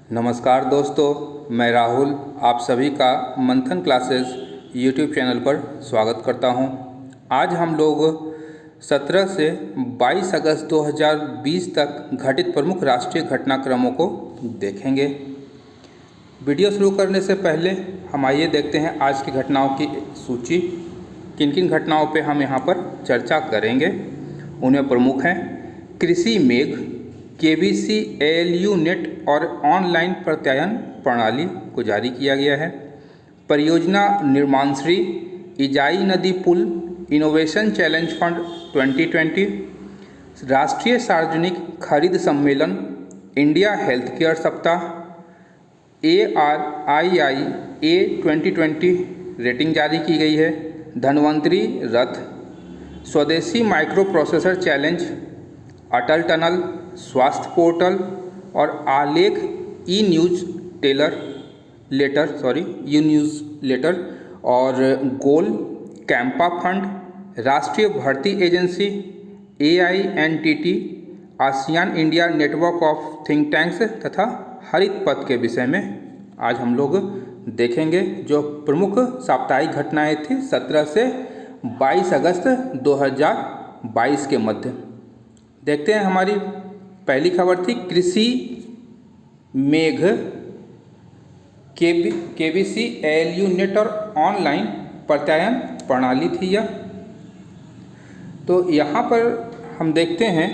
नमस्कार दोस्तों, मैं राहुल आप सभी का मंथन क्लासेस यूट्यूब चैनल पर स्वागत करता हूं। आज हम लोग 17 से 22 अगस्त 2020 तक घटित प्रमुख राष्ट्रीय घटनाक्रमों को देखेंगे। वीडियो शुरू करने से पहले हम आइए देखते हैं आज की घटनाओं की सूची। किन किन घटनाओं पे हम यहाँ पर चर्चा करेंगे उनमें प्रमुख हैं कृषि मेघ, केबीसी एएलयू नेट और ऑनलाइन प्रत्यायन प्रणाली को जारी किया गया है। परियोजना निर्माणश्री इजाई नदी पुल इनोवेशन चैलेंज फंड 2020, राष्ट्रीय सार्वजनिक खरीद सम्मेलन, इंडिया हेल्थ केयर सप्ताह, ARIIA 2020 रेटिंग जारी की गई है। धन्वंतरी रथ, स्वदेशी माइक्रो प्रोसेसर चैलेंज, अटल टनल, स्वास्थ्य पोर्टल और आलेख ई न्यूज़ लेटर और गोल कैंपा फंड, राष्ट्रीय भर्ती agency, AINTT, ASEAN India network of think tanks तथा हरित पथ के विषय में आज हम लोग देखेंगे। जो प्रमुख साप्ताहिक घटनाएं थी 17 से 22 अगस्त 2022 के मध्य। देखते हैं, हमारी पहली खबर थी कृषि मेघ, केबीसी एएलयू नेट और ऑनलाइन प्रत्यायन प्रणाली थी यह। तो यहाँ पर हम देखते हैं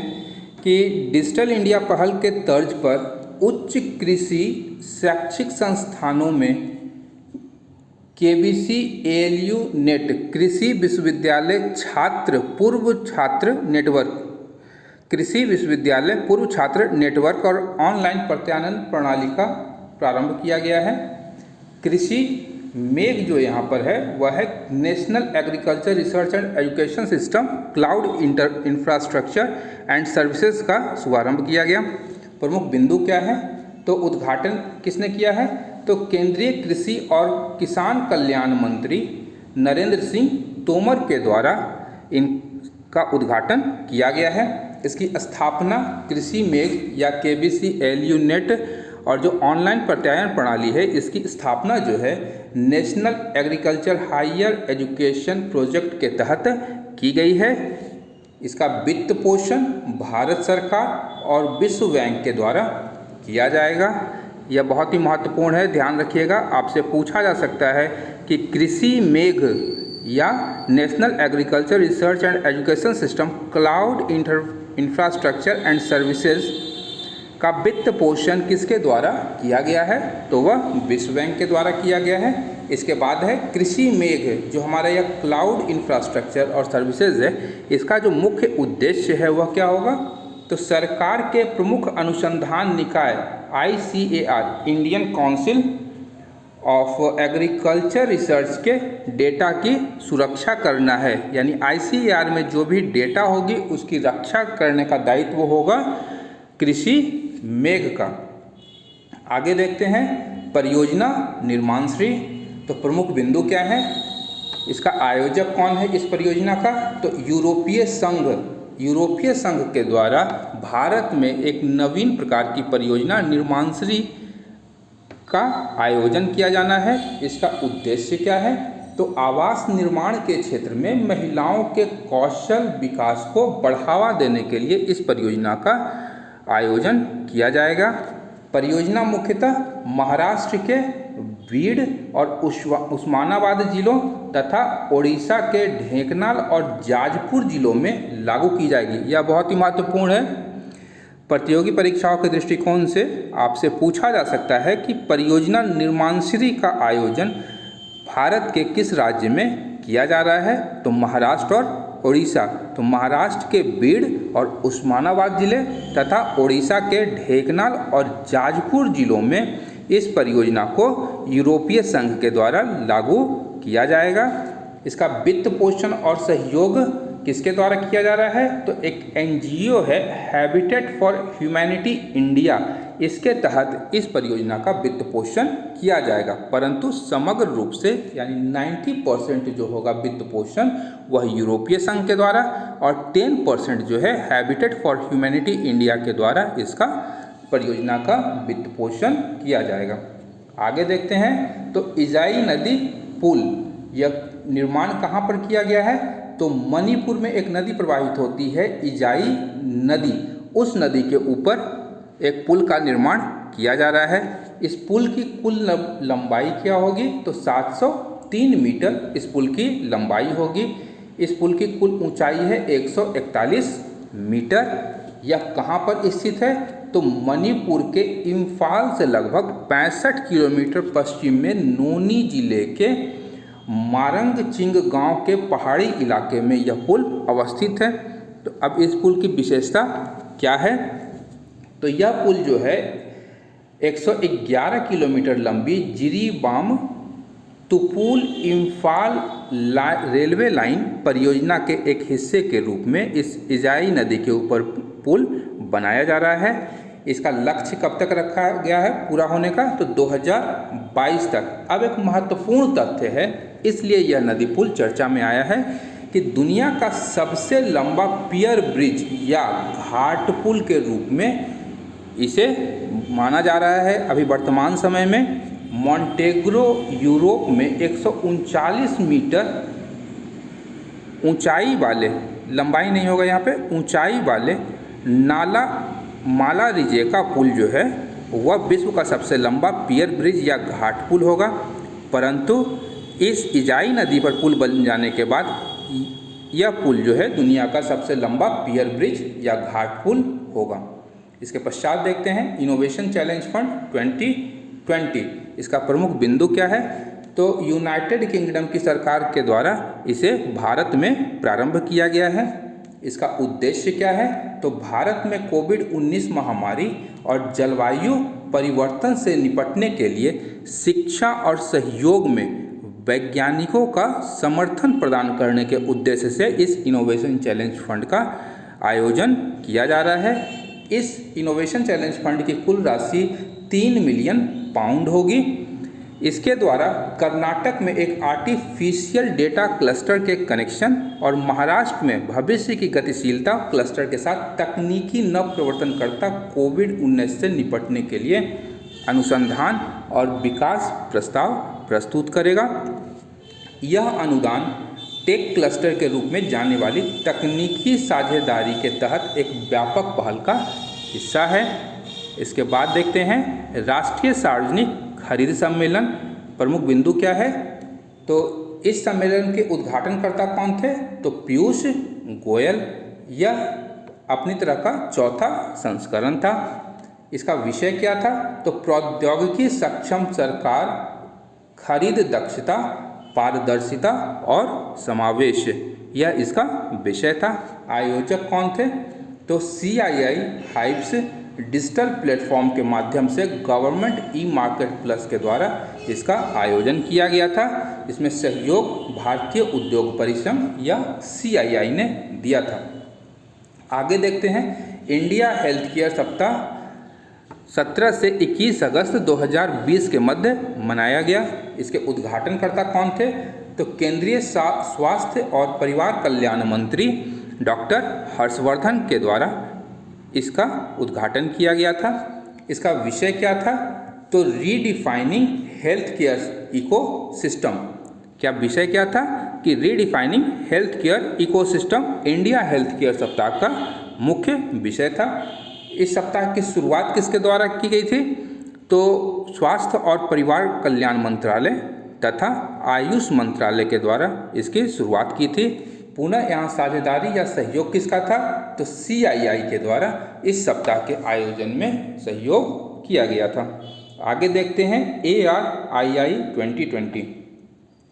कि डिजिटल इंडिया पहल के तर्ज पर उच्च कृषि शैक्षिक संस्थानों में केबीसी एएलयू नेट कृषि विश्वविद्यालय छात्र पूर्व छात्र नेटवर्क, कृषि विश्वविद्यालय पूर्व छात्र नेटवर्क और ऑनलाइन प्रत्यायन प्रणाली का प्रारंभ किया गया है। कृषि मेघ जो यहाँ पर है वह है national agriculture research and education system cloud infrastructure and services का शुभारंभ किया गया। प्रमुख बिंदु क्या है? तो उद्घाटन किसने किया है? तो केंद्रीय कृषि और किसान कल्याण मंत्री नरेंद्र सिंह तोमर के द्वारा इनका उद्घाटन किया गया है। इसकी स्थापना कृषि मेघ या केबीसी एएलयू नेट और जो ऑनलाइन प्रत्यायन प्रणाली है इसकी स्थापना जो है national agriculture higher education project के तहत की गई है। इसका वित्त पोषण भारत सरकार और विश्व बैंक के द्वारा किया जाएगा। यह बहुत ही महत्वपूर्ण है, ध्यान रखिएगा। आपसे पूछा जा सकता है कि कृषि मेघ या national agriculture research and education system cloud infrastructure and services का वित्त पोषण किसके द्वारा किया गया है? तो वह विश्व बैंक के द्वारा किया गया है। इसके बाद है कृषि मेघ, जो हमारा यह क्लाउड इंफ्रास्ट्रक्चर और सर्विसेज है, इसका जो मुख्य उद्देश्य है वह क्या होगा? तो सरकार के प्रमुख अनुसंधान निकाय ICAR Indian council of agriculture research के डेटा की सुरक्षा करना है। यानी ICAR में जो भी डेटा होगी उसकी रक्षा करने का दायित्व होगा कृषि मेघ का। आगे देखते हैं परियोजना निर्माणश्री। तो प्रमुख बिंदु क्या है? इसका आयोजक कौन है इस परियोजना का? तो यूरोपीय संघ के द्वारा भारत में एक नवीन प्रकार की परियोजना निर्माणश्री का आयोजन किया जाना है। इसका उद्देश्य क्या है? तो आवास निर्माण के क्षेत्र में महिलाओं के कौशल विकास को बढ़ावा देने के लिए इस परियोजना का आयोजन किया जाएगा। परियोजना मुख्यतः महाराष्ट्र के बीड और उस्मानाबाद जिलों तथा ओडिशा के ढेंकनाल और जाजपुर जिलों में लागू की जाएगी। यह बहुत ही महत्वपूर्ण है। प्रतियोगी परीक्षाओं के दृष्टिकोण से आपसे पूछा जा सकता है कि परियोजना निर्माणश्री का आयोजन भारत के किस राज्य में किया जा रहा है? तो महाराष्ट्र और ओडिशा। तो महाराष्ट्र के बीड और उस्मानाबाद जिले तथा ओडिशा के ढेंकनाल और जाजपुर जिलों में इस परियोजना को यूरोपीय संघ के द्वारा लागू किया जाएगा। इसका वित्त पोषण और सहयोग किसके द्वारा किया जा रहा है? तो एक NGO है हैबिटेट फॉर ह्यूमैनिटी इंडिया, इसके तहत इस परियोजना का वित्त पोषण किया जाएगा। परंतु समग्र रूप से यानी 90% जो होगा वित्त पोषण वह यूरोपीय संघ के द्वारा और 10% जो है हैबिटेट फॉर ह्यूमैनिटी इंडिया के द्वारा इसका परियोजना का वित्त पोषण किया जाएगा। आगे देखते हैं तो इजाई नदी पुल, यह निर्माण कहाँ पर किया गया है? तो मणिपुर में एक नदी प्रवाहित होती है इजाई नदी, उस नदी के ऊपर एक पुल का निर्माण किया जा रहा है। इस पुल की कुल लंबाई क्या होगी? तो 703 मीटर इस पुल की लंबाई होगी। इस पुल की कुल ऊंचाई है 141 मीटर। यह कहाँ पर स्थित है? तो मणिपुर के इम्फाल से लगभग 65 किलोमीटर पश्चिम में नोनी जिले के मारंगचिंग गांव के पहाड़ी इलाके में यह पुल अवस्थित है। तो अब इस पुल की विशेषता क्या है? तो यह पुल जो है 111 किलोमीटर लंबी जिरीबाम तुपुल इम्फाल रेलवे लाइन परियोजना के एक हिस्से के रूप में इस इजाई नदी के ऊपर पुल बनाया जा रहा है। इसका लक्ष्य कब तक रखा गया है पूरा होने का? तो 2022 तक। अब एक महत्वपूर्ण तथ्य है, इसलिए यह नदी पुल चर्चा में आया है कि दुनिया का सबसे लंबा पियर ब्रिज या घाट पुल के रूप में इसे माना जा रहा है। अभी वर्तमान समय में मॉन्टेग्रो यूरोप में 139 मीटर ऊंचाई वाले, लंबाई नहीं होगा यहाँ पे, ऊंचाई वाले माला रिजेका पुल जो है वह विश्व का सबसे लंबा पियर ब्रिज या घाट पुल होगा। परंतु इस इजाई नदी पर पुल बन जाने के बाद यह पुल जो है दुनिया का सबसे लंबा पियर ब्रिज या घाट पुल होगा। इसके पश्चात देखते हैं इनोवेशन चैलेंज फंड 2020। इसका प्रमुख बिंदु क्या है? तो यूनाइटेड किंगडम की सरकार के द्वारा इसे भारत में प्रारंभ किया गया है। इसका उद्देश्य क्या है? तो भारत में कोविड-19 महामारी और जलवायु परिवर्तन से निपटने के लिए शिक्षा और सहयोग में वैज्ञानिकों का समर्थन प्रदान करने के उद्देश्य से इस इनोवेशन चैलेंज फंड का आयोजन किया जा रहा है। इस इनोवेशन चैलेंज फंड की कुल राशि 3 मिलियन पाउंड होगी। इसके द्वारा कर्नाटक में एक आर्टिफिशियल डेटा क्लस्टर के कनेक्शन और महाराष्ट्र में भविष्य की गतिशीलता क्लस्टर के साथ तकनीकी नवप्रवर्तनकर्ता कोविड-19 से निपटने के लिए अनुसंधान और विकास प्रस्ताव प्रस्तुत करेगा। यह अनुदान टेक क्लस्टर के रूप में जाने वाली तकनीकी साझेदारी के तहत एक व्यापक पहल का हिस्सा है। इसके बाद देखते हैं राष्ट्रीय सार्वजनिक खरीद सम्मेलन। प्रमुख बिंदु क्या है? तो इस सम्मेलन के उद्घाटनकर्ता कौन थे? तो पीयूष गोयल। यह अपनी तरह का चौथा संस्करण था। इसका विषय क्या था? तो प्रौद्योगिकी सक्षम सरकार, खरीद दक्षता, पारदर्शिता और समावेश, यह इसका विषय था। आयोजक कौन थे? तो CII हाइब्स डिजिटल प्लेटफॉर्म के माध्यम से गवर्नमेंट ई-मार्केट प्लस के द्वारा इसका आयोजन किया गया था। इसमें सहयोग भारतीय उद्योग परिसंघ या CII ने दिया था। आगे देखते हैं इंडिया हेल्थ केयर सप्ताह 17 से 21 अगस्त 2020 के मध्य मनाया गया। इसके उद्घाटनकर्ता कौन थे? तो केंद्रीय स्वास्थ्य और परिवार कल्याण मंत्री डॉक्टर हर्षवर्धन के द्वारा इसका उद्घाटन किया गया था। इसका विषय क्या था? तो रीडिफाइनिंग हेल्थ केयर इकोसिस्टम। क्या विषय क्या था? कि redefining health care ecosystem India health care सप्ताह का मुख्य विषय था। इस सप्ताह की शुरुआत किसके द्वारा की गई थी? तो स्वास्थ्य और परिवार कल्याण मंत्रालय तथा आयुष मंत्रालय के द्वारा इसकी शुरुआत की थी। पुनः यहाँ साझेदारी या सहयोग किसका था? तो CII के द्वारा इस सप्ताह के आयोजन में सहयोग किया गया था। आगे देखते हैं ARII 2020।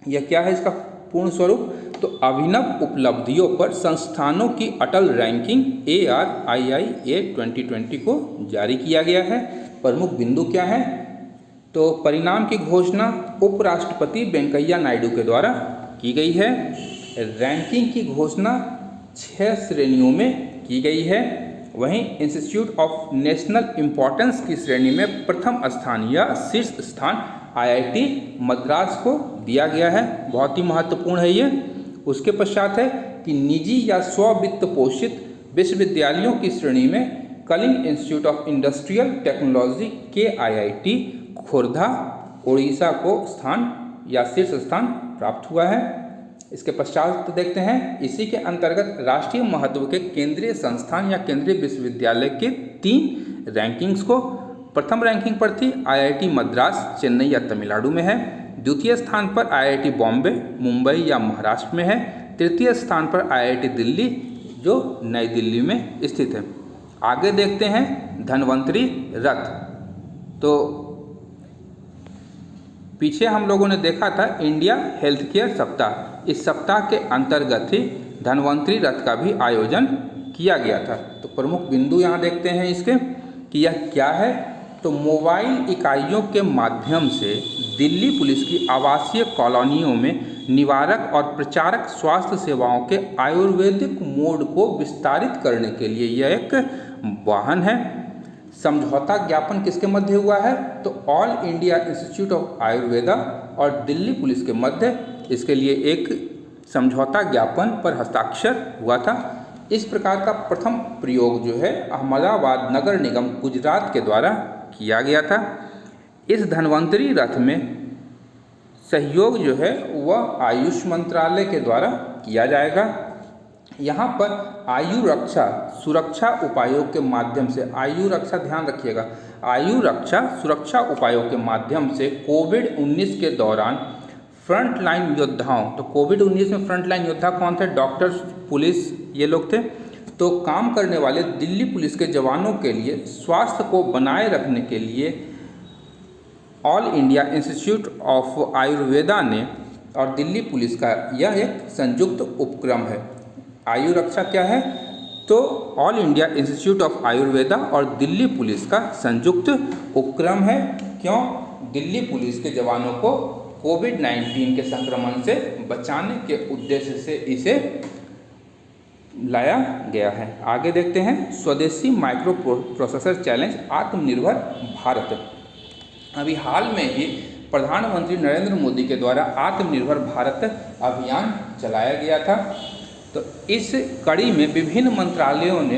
यह क्या है इसका पूर्ण स्वरूप? तो अभिनव उपलब्धियों पर संस्थानों की अटल रैंकिंग ARIIA 2020 को जारी किया गया है। प्रमुख बिंदु क्या है? तो परिणाम की घोषणा उपराष्ट्रपति वेंकैया नायडू के द्वारा की गई है। रैंकिंग की घोषणा 6 श्रेणियों में की गई है। वहीं इंस्टीट्यूट ऑफ नेशनल इम्पोर्टेंस की श्रेणी में प्रथम स्थान या शीर्ष स्थान IIT मद्रास को दिया गया है। बहुत ही महत्वपूर्ण है ये। उसके पश्चात है कि निजी या स्व वित्त पोषित विश्वविद्यालयों की श्रेणी में Kalinga institute of industrial technology KIIT Khurda Orissa को स्थान या शीर्ष स्थान प्राप्त हुआ है। इसके पश्चात देखते हैं, इसी के अंतर्गत राष्ट्रीय महत्व के केंद्रीय संस्थान या केंद्रीय विश्वविद्यालय के 3 रैंकिंग्स को। प्रथम रैंकिंग पर थी IIT मद्रास, चेन्नई या तमिलनाडु में है। द्वितीय स्थान पर IIT बॉम्बे, मुंबई या महाराष्ट्र में है। तृतीय स्थान पर IIT दिल्ली, जो नई दिल्ली में स्थित है। आगे देखते हैं धन्वंतरी रथ। तो पीछे हम लोगों ने देखा था इंडिया हेल्थ केयर सप्ताह, इस सप्ताह के अंतर्गत ही धन्वंतरी रथ का भी आयोजन किया गया था। तो प्रमुख बिंदु यहाँ देखते हैं इसके कि यह क्या है। तो मोबाइल इकाइयों के माध्यम से दिल्ली पुलिस की आवासीय कॉलोनियों में निवारक और प्रचारक स्वास्थ्य सेवाओं के आयुर्वेदिक मोड को विस्तारित करने के लिए यह एक वाहन है। समझौता ज्ञापन किसके मध्य हुआ है? तो all India institute of Ayurveda और दिल्ली पुलिस के मध्य इसके लिए एक समझौता ज्ञापन पर हस्ताक्षर हुआ था। इस प्रकार का प्रथम प्रयोग जो है अहमदाबाद नगर निगम गुजरात के द्वारा किया गया था। इस धन्वंतरी रथ में सहयोग जो है वह आयुष मंत्रालय के द्वारा किया जाएगा। यहाँ पर आयु रक्षा सुरक्षा उपायों के माध्यम से, आयु रक्षा ध्यान रखिएगा, आयु रक्षा सुरक्षा उपायों के माध्यम से कोविड-19 के दौरान फ्रंट लाइन योद्धाओं, तो कोविड-19 में फ्रंट लाइन योद्धा कौन थे? डॉक्टर्स, पुलिस, ये लोग थे। तो काम करने वाले दिल्ली पुलिस के जवानों के लिए स्वास्थ्य को बनाए रखने के लिए all India institute of Ayurveda ने और दिल्ली पुलिस का यह एक संयुक्त उपक्रम है। आयु रक्षा क्या है? तो all India institute of Ayurveda और दिल्ली पुलिस का संयुक्त उपक्रम है। क्यों? दिल्ली पुलिस के जवानों को कोविड-19 के संक्रमण से बचाने के उद्देश्य से इसे लाया गया है। आगे देखते हैं स्वदेशी माइक्रो प्रोसेसर चैलेंज आत्मनिर्भर भारत। अभी हाल में ही प्रधानमंत्री नरेंद्र मोदी के द्वारा आत्मनिर्भर भारत अभियान चलाया गया था। तो इस कड़ी में विभिन्न मंत्रालयों ने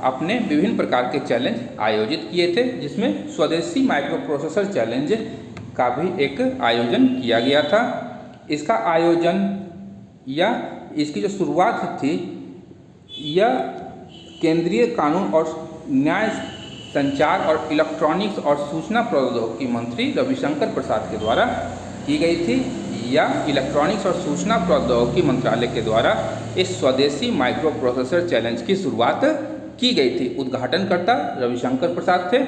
अपने विभिन्न प्रकार के चैलेंज आयोजित किए थे, जिसमें स्वदेशी माइक्रो प्रोसेसर चैलेंज का भी एक आयोजन किया गया था। इसका आयोजन या इसकी जो शुरुआत थी यह केंद्रीय कानून और न्याय, संचार और इलेक्ट्रॉनिक्स और सूचना प्रौद्योगिकी मंत्री रविशंकर प्रसाद के द्वारा की गई थी, या इलेक्ट्रॉनिक्स और सूचना प्रौद्योगिकी मंत्रालय के द्वारा इस स्वदेशी माइक्रो प्रोसेसर चैलेंज की शुरुआत की गई थी। उद्घाटनकर्ता रविशंकर प्रसाद थे।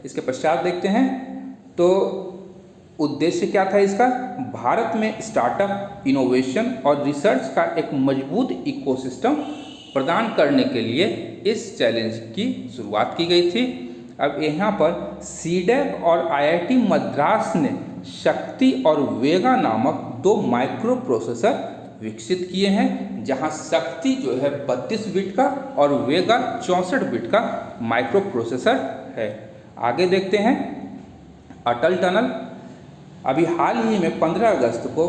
इसके पश्चात देखते हैं तो उद्देश्य क्या था इसका? भारत में स्टार्टअप, इनोवेशन और रिसर्च का एक मजबूत इकोसिस्टम प्रदान करने के लिए इस चैलेंज की शुरुआत की गई थी। अब यहाँ पर सीडेक और IIT मद्रास ने शक्ति और वेगा नामक 2 माइक्रो प्रोसेसर विकसित किए हैं, जहाँ शक्ति जो है 32 बिट का और वेगा 64 बिट का माइक्रो प्रोसेसर है। आगे देखते हैं अटल टनल। अभी हाल ही में 15 अगस्त को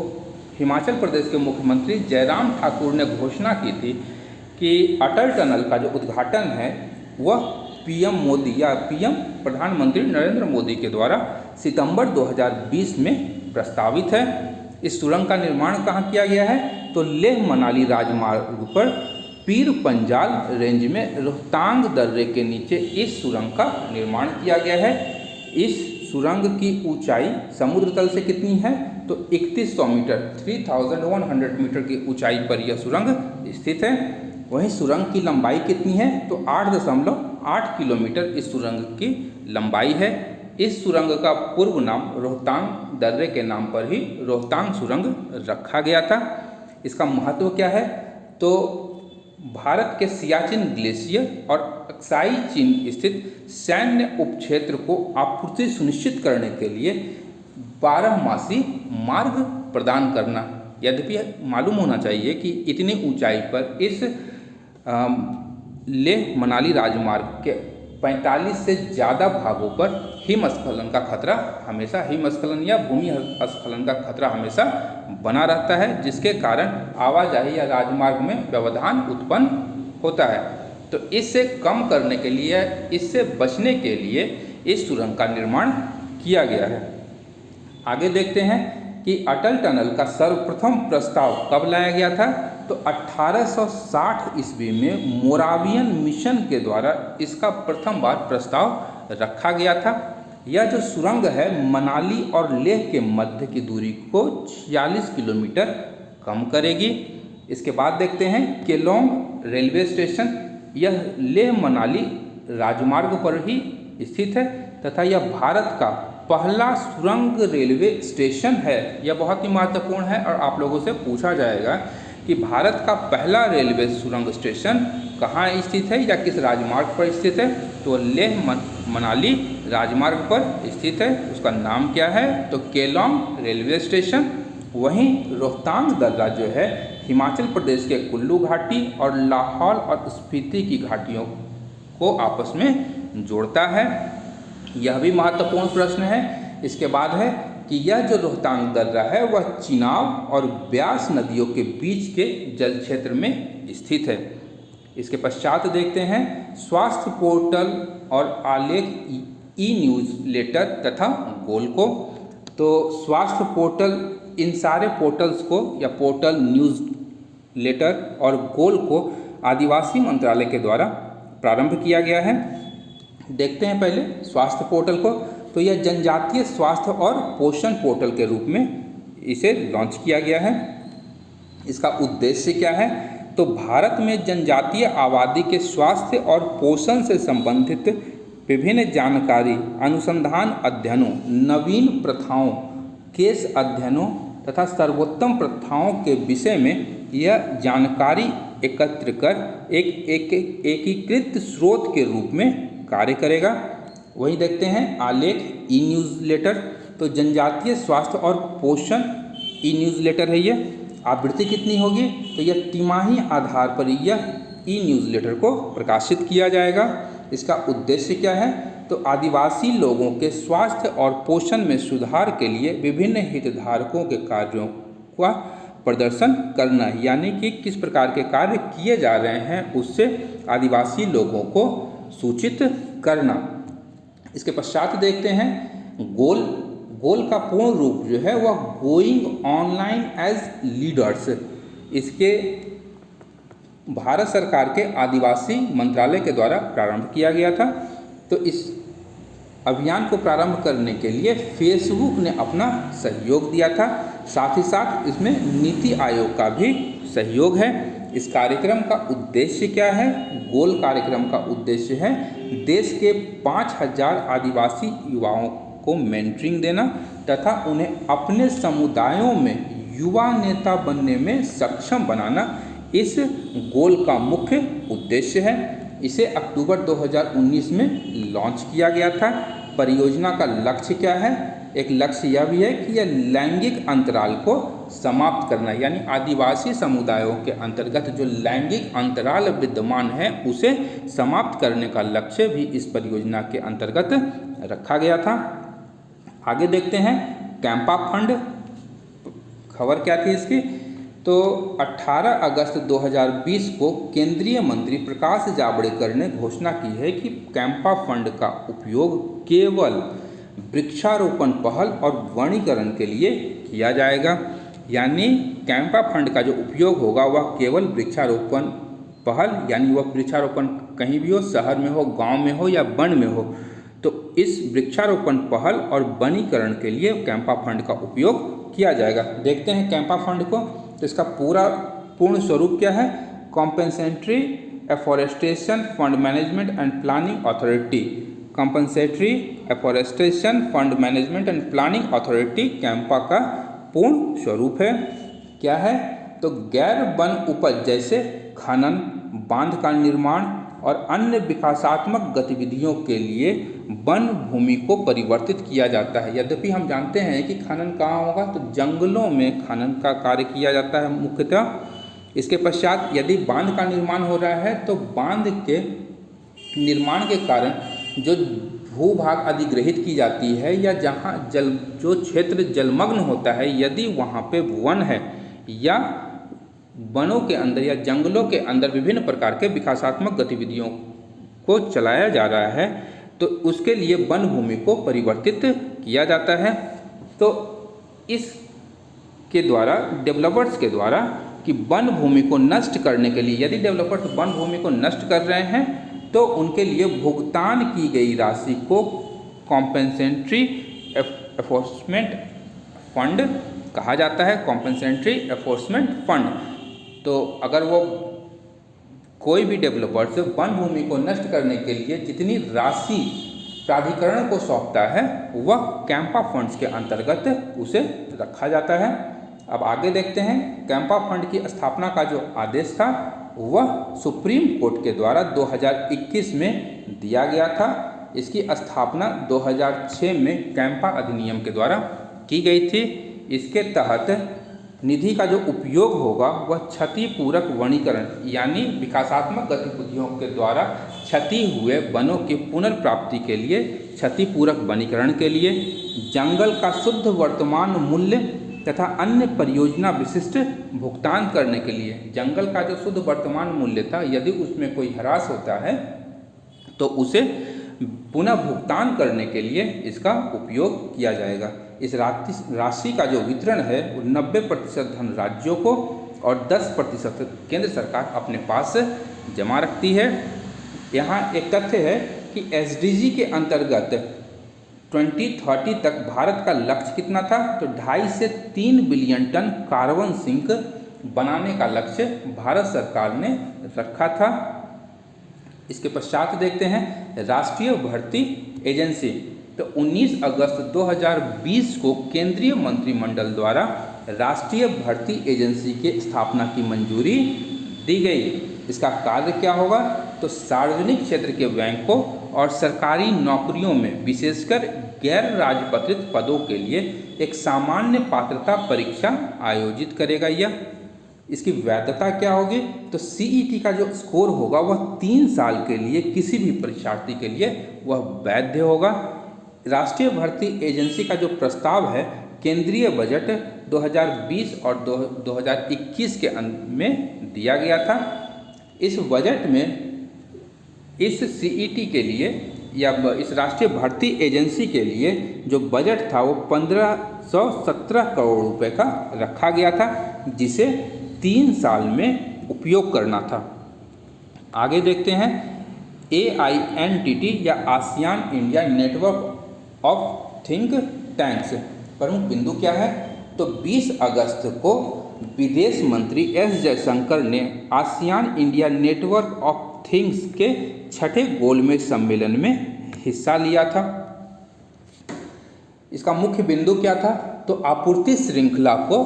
हिमाचल प्रदेश के मुख्यमंत्री जयराम ठाकुर ने घोषणा की थी कि अटल टनल का जो उद्घाटन है वह PM मोदी या PM प्रधानमंत्री नरेंद्र मोदी के द्वारा सितंबर 2020 में प्रस्तावित है। इस सुरंग का निर्माण कहाँ किया गया है? तो लेह मनाली राजमार्ग पर पीर पंजाल रेंज में रोहतांग दर्रे के नीचे इस सुरंग का निर्माण किया गया है। इस सुरंग की ऊंचाई समुद्र तल से कितनी है? तो 3100 मीटर, 3100 मीटर की ऊंचाई पर यह सुरंग स्थित है। वहीं सुरंग की लंबाई कितनी है? तो 8.8 किलोमीटर इस सुरंग की लंबाई है। इस सुरंग का पूर्व नाम रोहतांग दर्रे के नाम पर ही रोहतांग सुरंग रखा गया था। इसका महत्व क्या है? तो भारत के सियाचिन ग्लेशियर और अक्साई चीन स्थित सैन्य उपक्षेत्र को आपूर्ति सुनिश्चित करने के लिए 12मासी मार्ग प्रदान करना। यद्यपि मालूम होना चाहिए कि इतनी ऊंचाई पर इस लेह मनाली राजमार्ग के 45 से ज़्यादा भागों पर हिमस्खलन का खतरा हमेशा, हिमस्खलन या भूमि स्खलन का खतरा हमेशा बना रहता है, जिसके कारण आवाजाही या राजमार्ग में व्यवधान उत्पन्न होता है। तो तो इससे कम करने के लिए, इससे बचने के लिए इस सुरंग का निर्माण किया गया है। आगे देखते हैं कि अटल टनल का सर्वप्रथम प्रस्ताव कब लाया गया था, तो 1860 ईस्वी में मोरावियन मिशन के द्वारा इसका प्रथम बार प्रस्ताव रखा गया था। यह जो सुरंग है मनाली और लेह के मध्य की दूरी को 46 किलोमीटर कम करेगी। इसके बाद देखते हैं केलोंग रेलवे स्टेशन, यह लेह मनाली राजमार्ग पर ही स्थित है तथा यह भारत का पहला सुरंग रेलवे स्टेशन है। यह बहुत ही महत्वपूर्ण है और आप लोगों से पूछा जाएगा कि भारत का पहला रेलवे सुरंग स्टेशन कहाँ स्थित है या किस राजमार्ग पर स्थित है, तो लेह मनाली राजमार्ग पर स्थित है। उसका नाम क्या है, तो केलोंग रेलवे स्टेशन। वहीं रोहतांग दर्रा जो है हिमाचल प्रदेश के कुल्लू घाटी और लाहौल और स्पीति की घाटियों को आपस में जोड़ता है। यह भी महत्वपूर्ण प्रश्न है। इसके बाद है कि यह जो रोहतांग दर्रा है वह चिनाब और ब्यास नदियों के बीच के जल क्षेत्र में स्थित है। इसके पश्चात देखते हैं स्वास्थ्य पोर्टल और आलेख ई न्यूज़ लेटर तथा गोल को। तो स्वास्थ्य पोर्टल, इन सारे पोर्टल्स को या पोर्टल, न्यूज़ लेटर और गोल को आदिवासी मंत्रालय के द्वारा प्रारंभ किया गया है। देखते हैं पहले स्वास्थ्य पोर्टल को। तो यह जनजातीय स्वास्थ्य और पोषण पोर्टल के रूप में इसे लॉन्च किया गया है। इसका उद्देश्य क्या है, तो भारत में जनजातीय आबादी के स्वास्थ्य और पोषण से संबंधित विभिन्न जानकारी, अनुसंधान अध्ययनों, नवीन प्रथाओं, केस अध्ययनों तथा सर्वोत्तम प्रथाओं के विषय में यह जानकारी एकत्र कर एक एकीकृत स्रोत के रूप में कार्य करेगा। वही देखते हैं आलेख ई न्यूज़ लेटर। तो जनजातीय स्वास्थ्य और पोषण ई न्यूज़ लेटर है। ये आवृत्ति कितनी होगी, तो यह तिमाही आधार पर यह ई न्यूज़ लेटर को प्रकाशित किया जाएगा। इसका उद्देश्य क्या है, तो आदिवासी लोगों के स्वास्थ्य और पोषण में सुधार के लिए विभिन्न हितधारकों के कार्यों का प्रदर्शन करना, यानी कि किस प्रकार के कार्य किए जा रहे हैं उससे आदिवासी लोगों को सूचित करना। इसके पश्चात देखते हैं गोल। गोल का पूर्ण रूप जो है वह गोइंग ऑनलाइन एज लीडर्स। इसके भारत सरकार के आदिवासी मंत्रालय के द्वारा प्रारंभ किया गया था। तो इस अभियान को प्रारंभ करने के लिए फेसबुक ने अपना सहयोग दिया था। साथ ही साथ इसमें नीति आयोग का भी सहयोग है। इस कार्यक्रम का उद्देश्य क्या है, गोल कार्यक्रम का उद्देश्य है देश के 5000 आदिवासी युवाओं को मेंटरिंग देना तथा उन्हें अपने समुदायों में युवा नेता बनने में सक्षम बनाना इस गोल का मुख्य उद्देश्य है। इसे अक्टूबर 2019 में लॉन्च किया गया था। परियोजना का लक्ष्य क्या है, एक लक्ष्य यह भी है कि यह लैंगिक अंतराल को समाप्त करना, यानी आदिवासी समुदायों के अंतर्गत जो लैंगिक अंतराल विद्यमान है उसे समाप्त करने का लक्ष्य भी इस परियोजना के अंतर्गत रखा गया था। आगे देखते हैं कैंपा फंड। खबर क्या थी इसकी, तो 18 अगस्त 2020 को केंद्रीय मंत्री प्रकाश जावड़ेकर ने घोषणा की है कि कैंपा फंड का उपयोग केवल वृक्षारोपण पहल और वनीकरण के लिए किया जाएगा। यानी कैंपा फंड का जो उपयोग होगा वह केवल वृक्षारोपण पहल, यानी वह वृक्षारोपण कहीं भी हो, शहर में हो, गांव में हो या वन में हो, तो इस वृक्षारोपण पहल और वनीकरण के लिए कैंपा फंड का उपयोग किया जाएगा। देखते हैं कैंपा फंड को। तो इसका पूर्ण स्वरूप क्या है, compensatory afforestation fund management and planning authority. Compensatory afforestation fund management and planning authority Campa का पूर्ण स्वरूप है। क्या है, तो गैर वन उपज जैसे खनन, बांध का निर्माण और अन्य विकासात्मक गतिविधियों के लिए वन भूमि को परिवर्तित किया जाता है। यद्यपि हम जानते हैं कि खनन कहाँ होगा, तो जंगलों में खनन का कार्य किया जाता है मुख्यतः। इसके पश्चात यदि बांध का निर्माण हो रहा है तो बांध के निर्माण के कारण जो भूभाग अधिग्रहित की जाती है या जहाँ जो क्षेत्र जलमग्न होता है, यदि वहाँ पे वन है या वनों के अंदर या जंगलों के अंदर विभिन्न प्रकार के विकासात्मक गतिविधियों को चलाया जा रहा है, तो उसके लिए वन भूमि को परिवर्तित किया जाता है। तो इसके द्वारा डेवलपर्स के द्वारा कि वन भूमि को नष्ट करने के लिए, यदि डेवलपर्स वन भूमि को नष्ट कर रहे हैं तो उनके लिए भुगतान की गई राशि को कॉम्पेंसेटरी एनफोर्समेंट फंड कहा जाता है। Compensatory enforcement fund. तो अगर वो कोई भी डेवलपर्स वन भूमि को नष्ट करने के लिए जितनी राशि प्राधिकरण को सौंपता है वह कैंपा फंड्स के अंतर्गत उसे रखा जाता है। अब आगे देखते हैं, कैंपा फंड की स्थापना का जो आदेश था वह सुप्रीम कोर्ट के द्वारा 2021 में दिया गया था। इसकी स्थापना 2006 में कैंपा अधिनियम के द्वारा की गई थी। इसके तहत निधि का जो उपयोग होगा वह क्षतिपूरक वनीकरण यानी विकासात्मक गतिविधियों के द्वारा क्षति हुए वनों की पुनर्प्राप्ति के लिए, क्षतिपूरक वनीकरण के लिए, जंगल का शुद्ध वर्तमान मूल्य तथा अन्य परियोजना विशिष्ट भुगतान करने के लिए। जंगल का जो शुद्ध वर्तमान मूल्य था, यदि उसमें कोई ह्रास होता है तो उसे पुनः भुगतान करने के लिए इसका उपयोग किया जाएगा। इस राशि का जो वितरण है वो 90% धन राज्यों को और 10% केंद्र सरकार अपने पास जमा रखती है। यहाँ एक तथ्य है कि SDG के अंतर्गत 2030 तक भारत का लक्ष्य कितना था, तो 2.5 से 3 बिलियन टन कार्बन सिंक बनाने का लक्ष्य भारत सरकार ने रखा था। इसके पश्चात देखते हैं राष्ट्रीय भर्ती एजेंसी। तो 19 अगस्त 2020 को केंद्रीय मंत्रिमंडल द्वारा राष्ट्रीय भर्ती एजेंसी के स्थापना की मंजूरी दी गई। इसका कार्य क्या होगा, तो सार्वजनिक क्षेत्र के बैंकों और सरकारी नौकरियों में विशेषकर गैर राजपत्रित पदों के लिए एक सामान्य पात्रता परीक्षा आयोजित करेगा। यह इसकी वैधता क्या होगी, तो CET का जो स्कोर होगा वह 3 साल के लिए किसी भी परीक्षार्थी के लिए वह वैध होगा। राष्ट्रीय भर्ती एजेंसी का जो प्रस्ताव है केंद्रीय बजट 2020 और 2021 के अंत में दिया गया था। इस बजट में इस CET के लिए या इस राष्ट्रीय भर्ती एजेंसी के लिए जो बजट था वो 1517 करोड़ रुपए का रखा गया था, जिसे 3 साल में उपयोग करना था। आगे देखते हैं AINTT या ASEAN India network of think tanks. प्रमुख बिंदु क्या है, तो 20 अगस्त को विदेश मंत्री S जयशंकर ने ASEAN India network of thinks के 6ठे गोलमेज सम्मेलन में हिस्सा लिया था। इसका मुख्य बिंदु क्या था, तो आपूर्ति श्रृंखला को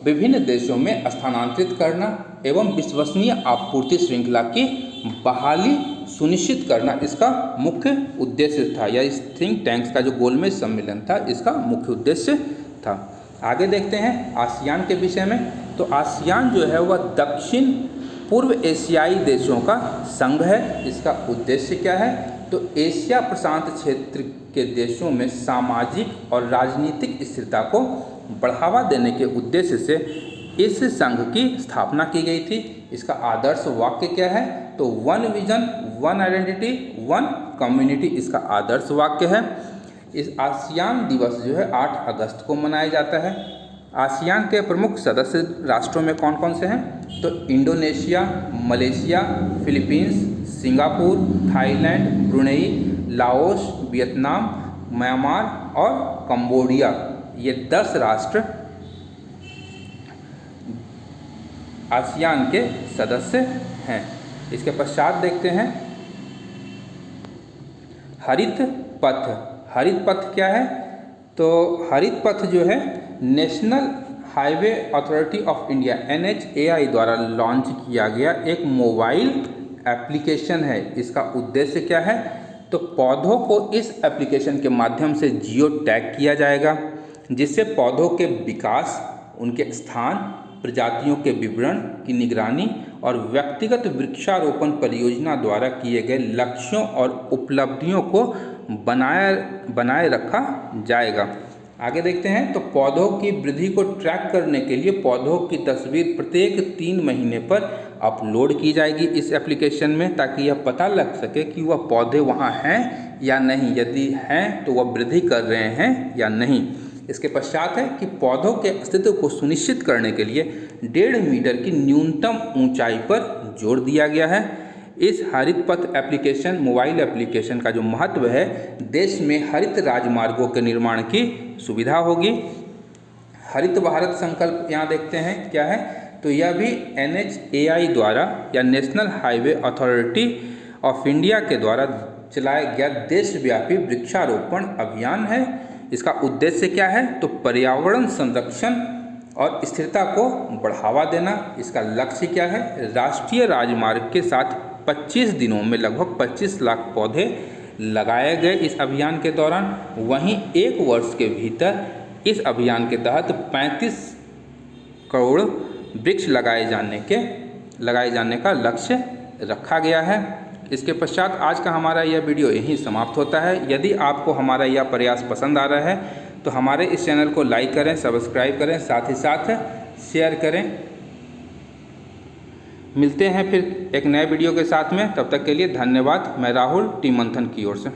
विभिन्न देशों में स्थानांतरित करना एवं विश्वसनीय आपूर्ति श्रृंखला की बहाली सुनिश्चित करना इसका मुख्य उद्देश्य था, या इस थिंक टैंक्स का जो गोलमेज सम्मेलन था इसका मुख्य उद्देश्य था। आगे देखते हैं आसियान के विषय में। तो आसियान जो है वह दक्षिण पूर्व एशियाई देशों का संघ है। इसका उद्देश्य क्या है, तो एशिया प्रशांत क्षेत्र के देशों में सामाजिक और राजनीतिक स्थिरता को बढ़ावा देने के उद्देश्य से इस संघ की स्थापना की गई थी। इसका आदर्श वाक्य क्या है, तो 1 विजन 1 आइडेंटिटी 1 कम्युनिटी इसका आदर्श वाक्य है। इस आसियान दिवस जो है 8 अगस्त को मनाया जाता है। आसियान के प्रमुख सदस्य राष्ट्रों में कौन कौन से हैं, तो Indonesia, Malaysia, Philippines, Singapore, Thailand, Brunei, Laos, Vietnam, Myanmar और कंबोडिया। ये 10 राष्ट्र आसियान के सदस्य हैं। इसके पश्चात देखते हैं हरित पथ। हरित पथ क्या है, तो हरित पथ जो है national highway authority of India NHAI द्वारा लॉन्च किया गया एक मोबाइल एप्लीकेशन है। इसका उद्देश्य क्या है, तो पौधों को इस एप्लीकेशन के माध्यम से जियो टैग किया जाएगा, जिससे पौधों के विकास, उनके स्थान, प्रजातियों के विवरण की निगरानी और व्यक्तिगत वृक्षारोपण परियोजना द्वारा किए गए लक्ष्यों और उपलब्धियों को बनाए रखा जाएगा। आगे देखते हैं तो पौधों की वृद्धि को ट्रैक करने के लिए पौधों की तस्वीर प्रत्येक 3 महीने पर अपलोड की जाएगी इस एप्लीकेशन में, ताकि यह पता लग सके कि वह पौधे वहाँ हैं या नहीं, यदि हैं तो वह वृद्धि कर रहे हैं या नहीं। इसके पश्चात है कि पौधों के अस्तित्व को सुनिश्चित करने के लिए 1.5 मीटर की न्यूनतम ऊंचाई पर जोर दिया गया है। इस हरित पथ एप्लीकेशन मोबाइल एप्लीकेशन का जो महत्व है, देश में हरित राजमार्गों के निर्माण की सुविधा होगी। हरित भारत संकल्प यहाँ देखते हैं क्या है, तो यह भी NHAI द्वारा या national highway authority of India के द्वारा चलाया गया देशव्यापी वृक्षारोपण अभियान है। इसका उद्देश्य क्या है, तो पर्यावरण संरक्षण और स्थिरता को बढ़ावा देना। इसका लक्ष्य क्या है, राष्ट्रीय राजमार्ग के साथ 25 दिनों में लगभग 25 लाख पौधे लगाए गए इस अभियान के दौरान। वहीं 1 वर्ष के भीतर इस अभियान के तहत 35 करोड़ वृक्ष लगाए जाने का लक्ष्य रखा गया है। इसके पश्चात आज का हमारा यह वीडियो यहीं समाप्त होता है। यदि आपको हमारा यह प्रयास पसंद आ रहा है तो हमारे इस चैनल को लाइक करें, सब्सक्राइब करें, साथ ही साथ शेयर करें। मिलते हैं फिर एक नए वीडियो के साथ में, तब तक के लिए धन्यवाद। मैं राहुल टीम मंथन की ओर से।